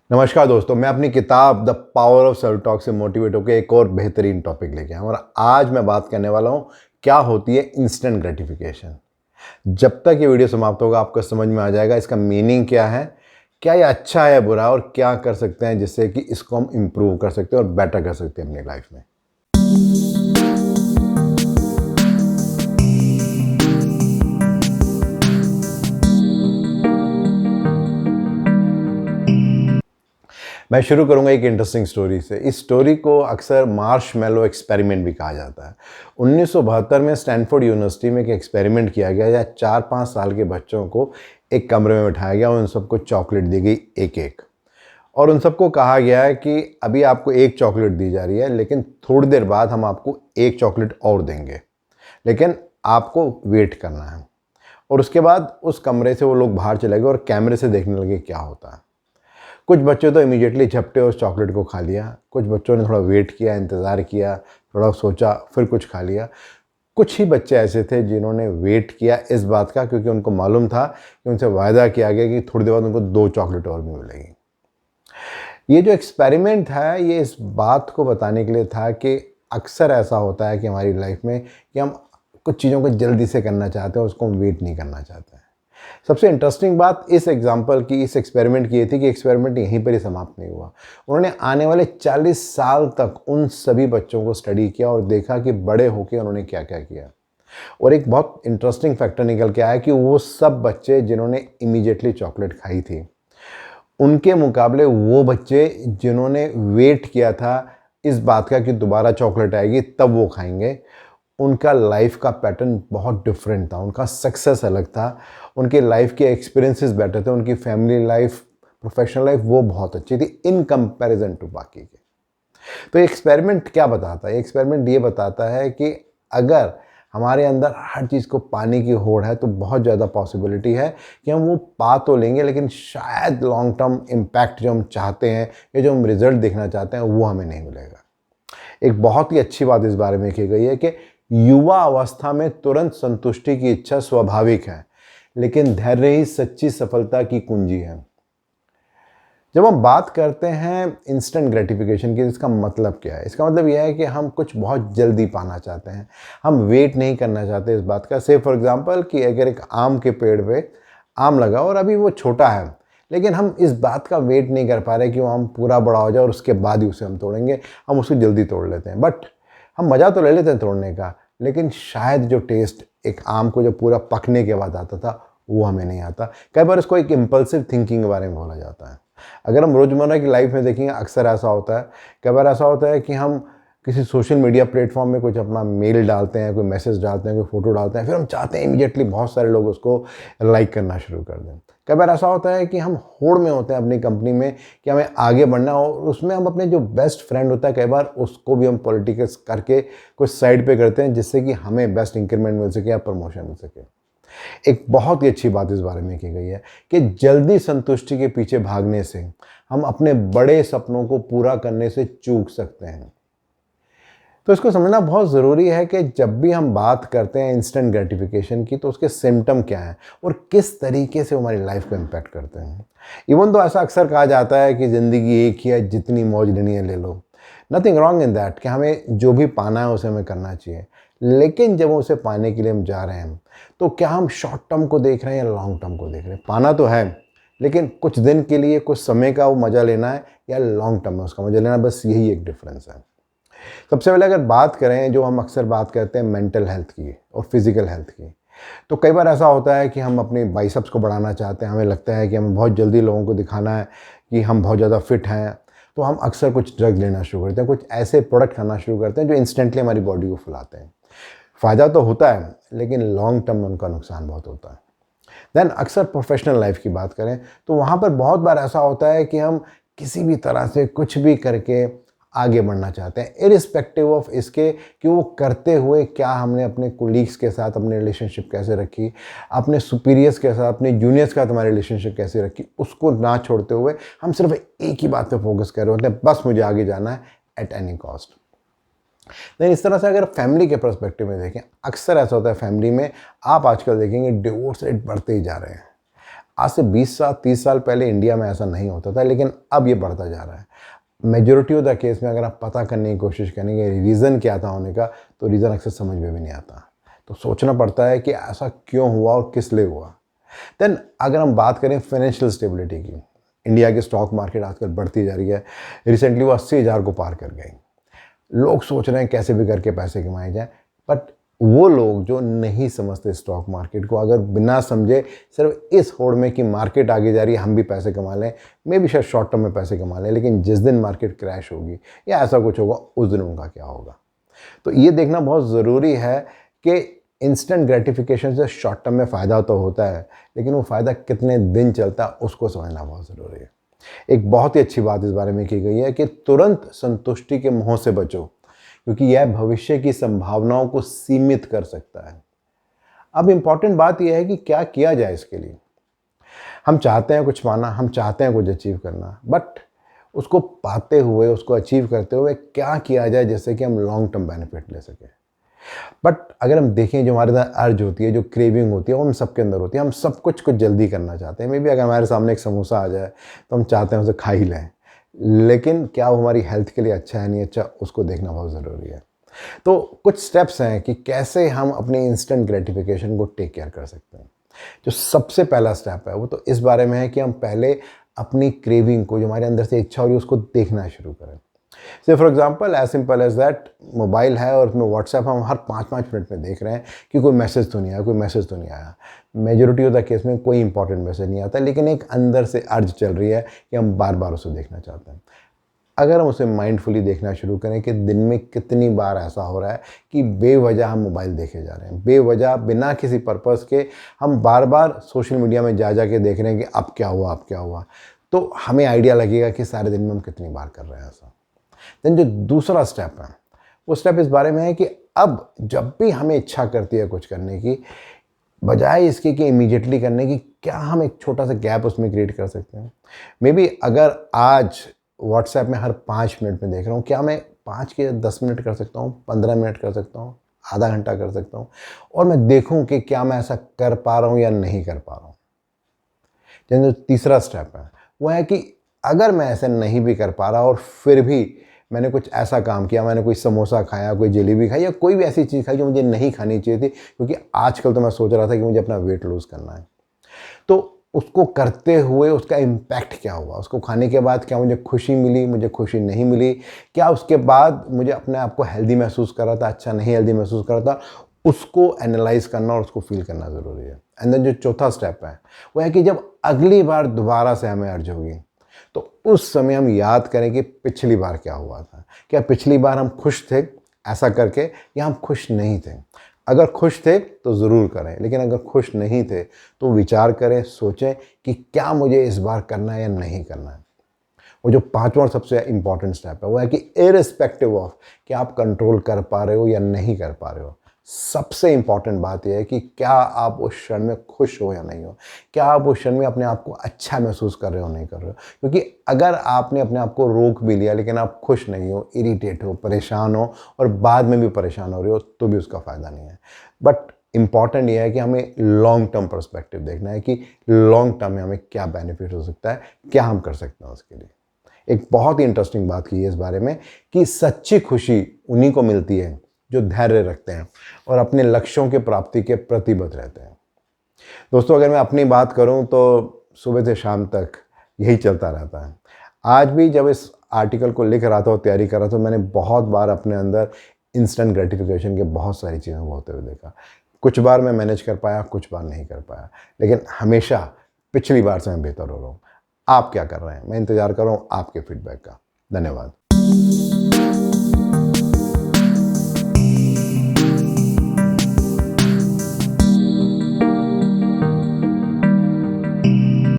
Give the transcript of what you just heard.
नमस्कार दोस्तों, मैं अपनी किताब the power of self talk से मोटिवेट होकर एक और बेहतरीन टॉपिक लेके आया हूं और आज मैं बात करने वाला हूं क्या होती है इंस्टेंट ग्रेटिफिकेशन। जब तक ये वीडियो समाप्त होगा आपको समझ में आ जाएगा इसका मीनिंग क्या है, क्या ये अच्छा है बुरा और क्या कर सकते हैं जिससे कि इसको हम इम्प्रूव कर सकते हैं और बेटर कर सकते हैं अपनी लाइफ में। मैं शुरू करूंगा एक इंटरेस्टिंग स्टोरी से। इस स्टोरी को अक्सर मार्शमैलो एक्सपेरिमेंट भी कहा जाता है। 1972 में स्टैनफोर्ड यूनिवर्सिटी में एक एक्सपेरिमेंट किया गया या 4-5 साल के बच्चों को एक कमरे में बिठाया गया और उन सबको चॉकलेट दी गई एक एक, और उन सबको कहा गया है कि अभी आपको एक चॉकलेट दी जा रही है लेकिन थोड़ी देर बाद हम आपको एक चॉकलेट और देंगे, लेकिन आपको वेट करना है। और उसके बाद उस कमरे से वो लोग बाहर चले गए और कैमरे से देखने लगे क्या होता है। कुछ बच्चों तो इमीडिएटली झपटे उस चॉकलेट को खा लिया, कुछ बच्चों ने थोड़ा वेट किया, इंतज़ार किया, थोड़ा सोचा, फिर कुछ खा लिया। कुछ ही बच्चे ऐसे थे जिन्होंने वेट किया इस बात का, क्योंकि उनको मालूम था कि उनसे वायदा किया गया कि थोड़ी देर बाद उनको 2 चॉकलेट और भी मिलेगी। ये जो एक्सपेरिमेंट है ये इस बात को बताने के लिए था कि अक्सर ऐसा होता है कि हमारी लाइफ में कि हम कुछ चीज़ों को जल्दी से करना चाहते हैं, उसको हम वेट नहीं करना चाहते हैं। सबसे इंटरेस्टिंग बात इस एग्जाम्पल की, इस एक्सपेरिमेंट की ये थी कि एक्सपेरिमेंट यहीं पर ही समाप्त नहीं हुआ। उन्होंने आने वाले 40 साल तक उन सभी बच्चों को स्टडी किया और देखा कि बड़े होकर उन्होंने क्या क्या किया। और एक बहुत इंटरेस्टिंग फैक्टर निकल के आया कि वो सब बच्चे जिन्होंने इमीडिएटली चॉकलेट खाई थी, उनके मुकाबले वो बच्चे जिन्होंने वेट किया था इस बात का कि दोबारा चॉकलेट आएगी तब वो खाएंगे, उनका लाइफ का पैटर्न बहुत डिफरेंट था, उनका सक्सेस अलग था, उनके लाइफ के एक्सपीरियंसेस बेटर थे, उनकी फैमिली लाइफ, प्रोफेशनल लाइफ वो बहुत अच्छी थी इन कंपैरिजन टू बाकी के। तो एक्सपेरिमेंट क्या बताता है? एक्सपेरिमेंट ये बताता है कि अगर हमारे अंदर हर चीज़ को पाने की होड़ है तो बहुत ज़्यादा पॉसिबिलिटी है कि हम वो पा तो लेंगे लेकिन शायद लॉन्ग टर्म इम्पैक्ट जो हम चाहते हैं या जो हम रिजल्ट देखना चाहते हैं वो हमें नहीं मिलेगा। एक बहुत ही अच्छी बात इस बारे में की गई है कि युवा अवस्था में तुरंत संतुष्टि की इच्छा स्वाभाविक है, लेकिन धैर्य ही सच्ची सफलता की कुंजी है। जब हम बात करते हैं इंस्टेंट ग्रेटिफिकेशन की, इसका मतलब क्या है? इसका मतलब यह है कि हम कुछ बहुत जल्दी पाना चाहते हैं, हम वेट नहीं करना चाहते इस बात का। से फॉर एग्जांपल कि अगर एक आम के पेड़ पे आम लगा और अभी वो छोटा है, लेकिन हम इस बात का वेट नहीं कर पा रहे कि वो आम पूरा बड़ा हो जाए और उसके बाद ही उसे हम तोड़ेंगे, हम उसको जल्दी तोड़ लेते हैं। बट हम मज़ा तो ले लेते हैं तोड़ने का, लेकिन शायद जो टेस्ट एक आम को जो पूरा पकने के बाद आता था वो हमें नहीं आता। कई बार इसको एक इम्पल्सिव थिंकिंग के बारे में बोला जाता है। अगर हम रोज़मर्रा की लाइफ में देखेंगे अक्सर ऐसा होता है, कई बार ऐसा होता है कि हम किसी सोशल मीडिया प्लेटफॉर्म में कुछ अपना मेल डालते हैं, कोई मैसेज डालते हैं, कोई फ़ोटो डालते हैं, फिर हम चाहते हैं इमीडिएटली बहुत सारे लोग उसको लाइक करना शुरू कर दें। कई बार ऐसा होता है कि हम होड़ में होते हैं अपनी कंपनी में कि हमें आगे बढ़ना हो, उसमें हम अपने जो बेस्ट फ्रेंड होता है कई बार उसको भी हम पॉलिटिक्स करके कुछ साइड पे करते हैं जिससे कि हमें बेस्ट इंक्रीमेंट मिल सके या प्रमोशन मिल सके। एक बहुत ही अच्छी बात इस बारे में की गई है कि जल्दी संतुष्टि के पीछे भागने से हम अपने बड़े सपनों को पूरा करने से चूक सकते हैं। तो इसको समझना बहुत ज़रूरी है कि जब भी हम बात करते हैं इंस्टेंट ग्रेटिफिकेशन की तो उसके सिम्टम क्या हैं और किस तरीके से हमारी लाइफ को इम्पैक्ट करते हैं। इवन तो ऐसा अक्सर कहा जाता है कि ज़िंदगी एक ही है, जितनी मौज लेनी है ले लो। नथिंग रॉन्ग इन दैट कि हमें जो भी पाना है उसे हमें करना चाहिए, लेकिन जब उसे पाने के लिए हम जा रहे हैं तो क्या हम शॉर्ट टर्म को देख रहे हैं या लॉन्ग टर्म को देख रहे हैं? पाना तो है, लेकिन कुछ दिन के लिए कुछ समय का वो मज़ा लेना है या लॉन्ग टर्म में उसका मज़ा लेना है, बस यही एक डिफरेंस है। सबसे पहले अगर बात करें जो हम अक्सर बात करते हैं मेंटल हेल्थ की और फिज़िकल हेल्थ की, तो कई बार ऐसा होता है कि हम अपने बाइसेप्स को बढ़ाना चाहते हैं, हमें लगता है कि हमें बहुत जल्दी लोगों को दिखाना है कि हम बहुत ज़्यादा फिट हैं, तो हम अक्सर कुछ ड्रग लेना शुरू करते हैं, कुछ ऐसे प्रोडक्ट खाना शुरू करते हैं जो इंस्टेंटली हमारी बॉडी को फुलाते हैं। फ़ायदा तो होता है लेकिन लॉन्ग टर्म में उनका नुकसान बहुत होता है। देन अक्सर प्रोफेशनल लाइफ की बात करें तो वहाँ पर बहुत बार ऐसा होता है कि हम किसी भी तरह से कुछ भी करके आगे बढ़ना चाहते हैं, इरिस्पेक्टिव ऑफ इसके कि वो करते हुए क्या हमने अपने कोलीग्स के साथ अपनी रिलेशनशिप कैसे रखी, अपने सुपीरियर्स के साथ, अपने जूनियर्स के साथ हमारी रिलेशनशिप कैसे रखी, उसको ना छोड़ते हुए हम सिर्फ एक ही बात पे फोकस कर रहे होते हैं, बस मुझे आगे जाना है एट एनी कॉस्ट। लेकिन इस तरह से अगर फैमिली के पर्सपेक्टिव में देखें, अक्सर ऐसा होता है फैमिली में, आप आजकल देखेंगे डिवोर्स रेट बढ़ते ही जा रहे हैं। आज से 20 साल 30 साल पहले इंडिया में ऐसा नहीं होता था, लेकिन अब ये बढ़ता जा रहा है। मेजॉरिटी ऑफ द केस में अगर आप पता करने की कोशिश करेंगे रीज़न क्या था होने का, तो रीज़न अक्सर समझ में भी नहीं आता। तो सोचना पड़ता है कि ऐसा क्यों हुआ और किस लिए हुआ। देन अगर हम बात करें फाइनेंशियल स्टेबिलिटी की, इंडिया की स्टॉक मार्केट आजकल बढ़ती जा रही है। रिसेंटली वो 80,000 को पार कर गई। लोग सोच रहे हैं कैसे भी करके पैसे कमाए जाएं, बट वो लोग जो नहीं समझते स्टॉक मार्केट को, अगर बिना समझे सिर्फ इस होड़ में कि मार्केट आगे जा रही है हम भी पैसे कमा लें, मे भी शायद शॉर्ट टर्म में पैसे कमा लें, लेकिन जिस दिन मार्केट क्रैश होगी या ऐसा कुछ होगा उस दिन उनका क्या होगा। तो ये देखना बहुत ज़रूरी है कि इंस्टेंट ग्रेटिफिकेशन से शॉर्ट टर्म में फ़ायदा तो होता है, लेकिन वो फ़ायदा कितने दिन चलता है उसको समझना बहुत ज़रूरी है। एक बहुत ही अच्छी बात इस बारे में की गई है कि तुरंत संतुष्टि के मोह से बचो, क्योंकि यह भविष्य की संभावनाओं को सीमित कर सकता है। अब इम्पॉर्टेंट बात यह है कि क्या किया जाए इसके लिए। हम चाहते हैं कुछ पाना, हम चाहते हैं कुछ अचीव करना, बट उसको पाते हुए, उसको अचीव करते हुए क्या किया जाए जिससे कि हम लॉन्ग टर्म बेनिफिट ले सकें। बट अगर हम देखें जो हमारे अंदर अर्ज होती है, जो क्रेविंग होती है, वो हम सबके अंदर होती है। हम सब कुछ जल्दी करना चाहते हैं। मे बी अगर हमारे सामने एक समोसा आ जाए तो हम चाहते हैं उसे खा ही लें, लेकिन क्या वो हमारी हेल्थ के लिए अच्छा है नहीं अच्छा, उसको देखना बहुत ज़रूरी है। तो कुछ स्टेप्स हैं कि कैसे हम अपनी इंस्टेंट ग्रेटिफिकेशन को टेक केयर कर सकते हैं। जो सबसे पहला स्टेप है वो तो इस बारे में है कि हम पहले अपनी क्रेविंग को, जो हमारे अंदर से इच्छा हो रही है, उसको देखना शुरू करें। Say for example as simple as that, mobile है और उसमें व्हाट्सएप हम हर 5-5 मिनट में देख रहे हैं कि कोई मैसेज तो नहीं आया, कोई मैसेज तो नहीं आया। मेजॉरिटी ऑफ द केस में कोई इंपॉर्टेंट मैसेज नहीं आता, लेकिन एक अंदर से अर्ज चल रही है कि हम बार बार उसे देखना चाहते हैं। अगर हम उसे माइंडफुली देखना शुरू करें कि दिन में कितनी बार ऐसा हो रहा है कि बेवजह हम मोबाइल देखे जा रहे हैं, बेवजह बिना किसी पर्पस के हम बार बार सोशल मीडिया में जा के देख रहे हैं कि अब क्या हुआ, अब क्या हुआ, तो हमें आइडिया लगेगा कि सारे दिन में हम कितनी बार कर रहे हैं ऐसा। देन जो दूसरा स्टेप है वो स्टेप इस बारे में है कि अब जब भी हमें इच्छा करती है कुछ करने की, बजाय इसके कि इमीडिएटली करने की, क्या हम एक छोटा सा गैप उसमें क्रिएट कर सकते हैं। मे बी अगर आज व्हाट्सएप में हर 5 मिनट में देख रहा हूँ, क्या मैं 5 के 10 मिनट कर सकता हूँ, 15 मिनट कर सकता हूँ, आधा घंटा कर सकता हूँ, और मैं देखूँ कि क्या मैं ऐसा कर पा रहा हूँ या नहीं कर पा रहा हूँ। जो तीसरा स्टेप है वो है कि अगर मैं ऐसा नहीं भी कर पा रहा और फिर भी मैंने कुछ ऐसा काम किया, मैंने कोई समोसा खाया, कोई जलेबी खाई या कोई भी ऐसी चीज़ खाई जो मुझे नहीं खानी चाहिए थी, क्योंकि आजकल तो मैं सोच रहा था कि मुझे अपना वेट लूज़ करना है, तो उसको करते हुए उसका इम्पैक्ट क्या हुआ, उसको खाने के बाद क्या मुझे खुशी मिली, मुझे खुशी नहीं मिली, क्या उसके बाद मुझे अपने आप को हेल्दी महसूस कर रहा था, अच्छा नहीं हेल्दी महसूस कर रहा था, उसको एनालाइज करना और उसको फील करना ज़रूरी है। एंड देन जो चौथा स्टेप है वो है कि जब अगली बार दोबारा से हमें अर्ज होगी, तो उस समय हम याद करें कि पिछली बार क्या हुआ था। क्या पिछली बार हम खुश थे ऐसा करके, या हम खुश नहीं थे? अगर खुश थे तो ज़रूर करें, लेकिन अगर खुश नहीं थे तो विचार करें, सोचें कि क्या मुझे इस बार करना है या नहीं करना है। वो जो पांचवा सबसे इंपॉर्टेंट स्टेप है वो है कि इररिस्पेक्टिव ऑफ कि आप कंट्रोल कर पा रहे हो या नहीं कर पा रहे हो, सबसे इंपॉर्टेंट बात यह है कि क्या आप उस क्षण में खुश हो या नहीं हो, क्या आप उस क्षण में अपने आप को अच्छा महसूस कर रहे हो नहीं कर रहे हो। क्योंकि अगर आपने अपने आप को रोक भी लिया लेकिन आप खुश नहीं हो, इरिटेट हो, परेशान हो और बाद में भी परेशान हो रहे हो, तो भी उसका फ़ायदा नहीं है। बट इम्पॉर्टेंट यह है कि हमें लॉन्ग टर्म पर्सपेक्टिव देखना है कि लॉन्ग टर्म में हमें क्या बेनिफिट हो सकता है, क्या हम कर सकते हैं उसके लिए। एक बहुत ही इंटरेस्टिंग बात की है इस बारे में कि सच्ची खुशी उन्हीं को मिलती है जो धैर्य रखते हैं और अपने लक्ष्यों के प्राप्ति के प्रतिबद्ध रहते हैं। दोस्तों, अगर मैं अपनी बात करूं तो सुबह से शाम तक यही चलता रहता है। आज भी जब इस आर्टिकल को लिख रहा था और तैयारी कर रहा था, मैंने बहुत बार अपने अंदर इंस्टेंट ग्रेटिफिकेशन के बहुत सारी चीज़ें होते हुए देखा। कुछ बार मैं मैनेज कर पाया, कुछ बार नहीं कर पाया, लेकिन हमेशा पिछली बार से मैं बेहतर हो रहा हूँ। आप क्या कर रहे हैं? मैं इंतज़ार कर रहा हूँ आपके फीडबैक का। धन्यवाद।